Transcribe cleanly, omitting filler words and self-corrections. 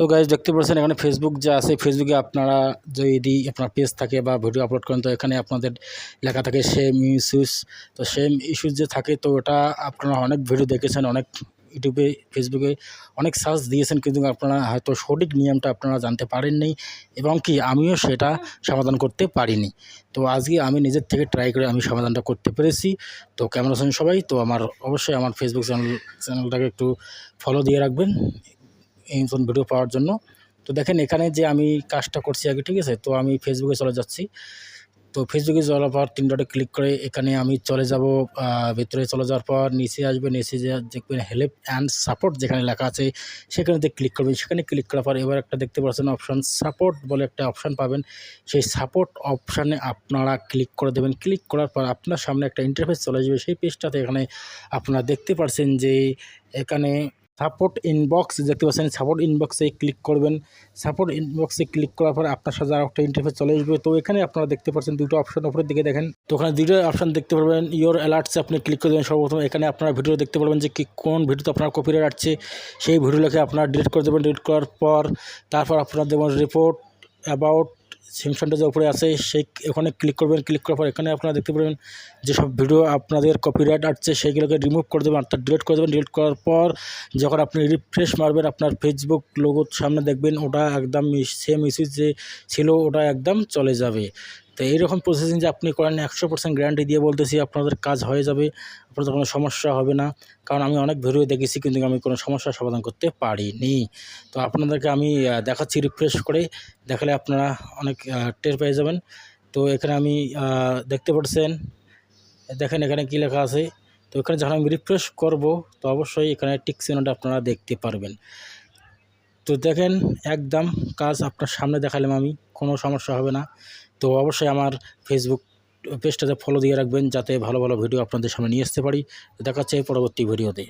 তো গাইজ দেখতে পাচ্ছেন এখানে ফেসবুক যে আছে, ফেসবুকে আপনারা যদি আপনার পেজ থাকে বা ভিডিও আপলোড করেন, তো এখানে আপনাদের লেখা থাকে সেম ইস্যুস। তো সেম ইস্যুস যে থাকে, তো ওটা আপনারা অনেক ভিডিও দেখেছেন, অনেক ইউটিউবে ফেসবুকে অনেক সার্চ দিয়েছেন, কিন্তু আপনারা হয়তো সঠিক নিয়মটা আপনারা জানতে পারেননি, এবং কি আমিও সেটা সমাধান করতে পারিনি। তো আজকে আমি নিজের থেকে ট্রাই করে আমি সমাধানটা করতে পেরেছি। তো কেমন আছেন সবাই? তো অবশ্যই আমার ফেসবুক চ্যানেলটাকে একটু ফলো দিয়ে রাখবেন এই নতুন ভিডিও পাওয়ার জন্য। তো দেখেন এখানে যে আমি কাজটা করছি আগে, ঠিক আছে? তো আমি ফেসবুকে চলে যাচ্ছি। তো ফেসবুকে যাওয়ার পর 3 ডটে ক্লিক করে এখানে আমি চলে যাব। ভেতরে চলে যাওয়ার পর নিচে আসবেন, নিচে যে দেখবেন হেল্প অ্যান্ড সাপোর্ট যেখানে লেখা আছে সেখানেতে ক্লিক করবেন। সেখানে ক্লিক করার পর এবার একটা দেখতে পাচ্ছেন অপশান সাপোর্ট বলে একটা অপশান পাবেন। সেই সাপোর্ট অপশানে আপনারা ক্লিক করে দেবেন। ক্লিক করার পর আপনার সামনে একটা ইন্টারফেস চলে আসবে। সেই পেজটাতে এখানে আপনারা দেখতে পাচ্ছেন যে এখানে সাপোর্ট ইনবক্স দেখতে পাচ্ছেন, সাপোর্ট ইনবক্সে ক্লিক করবেন। সাপোর্ট ইনবক্সে ক্লিক করার পর আপনার সাথে আর একটা ইন্টারফেস চলে আসবে। তো এখানে আপনারা দেখতে পাচ্ছেন দুটো অপশন উপরের দিকে দেখেন। তো ওখানে দুটো অপশন দেখতে পারবেন। ইয়োর অ্যালার্টসে আপনি ক্লিক করে দেবেন। সর্বপ্রথম এখানে আপনারা ভিডিও দেখতে পারবেন যে কোন ভিডিওতে আপনার কপিরাইট আসছে, সেই ভিডিও লেখে আপনারা ডিলিট করে দেবেন। ডিলিট করার পর তারপর আপনারা দেবেন রিপোর্ট অ্যাবাউট সেকশনটা যে উপরে আছে সেই ওখানে ক্লিক করবেন। ক্লিক করার পর এখানে আপনারা দেখতে পারবেন যেসব ভিডিও আপনাদের কপিরাইট আসছে সেইগুলোকে রিমুভ করে দেবেন, অর্থাৎ ডিলিট করে দেবেন। ডিলিট করার পর যখন আপনি রিফ্রেশ মারবেন আপনার ফেসবুক লোগোর সামনে দেখবেন ওটা একদম সেম ইস্যু যে ছিল ওটা একদম চলে যাবে। তো এইরকম প্রসেসিং যে আপনি করেন 100% গ্যারান্টি দিয়ে বলতেছি আপনাদের কাজ হয়ে যাবে, আপনাদের কোনো সমস্যা হবে না। কারণ আমি অনেক ভিডিও দেখেছি কিন্তু আমি কোনো সমস্যার সমাধান করতে পারিনি। তো আপনাদেরকে আমি দেখাচ্ছি, রিফ্রেশ করে দেখালে আপনারা অনেক টের পেয়ে যাবেন। তো এখানে আমি দেখতে পাচ্ছেন, দেখেন এখানে কী লেখা আছে। তো এখানে যখন আমি রিফ্রেশ করব তো অবশ্যই এখানে টিক চিহ্নটা আপনারা দেখতে পারবেন। তো দেখেন একদম কাজ আপনার সামনে দেখালাম আমি, কোনো সমস্যা হবে না। তো অবশ্যই আমার ফেসবুক পেজটাতে ফলো দিয়ে রাখবেন যাতে ভালো ভালো ভিডিও আপনাদের সামনে নিয়ে আসতে পারি। দেখা হচ্ছে পরবর্তী ভিডিওতে।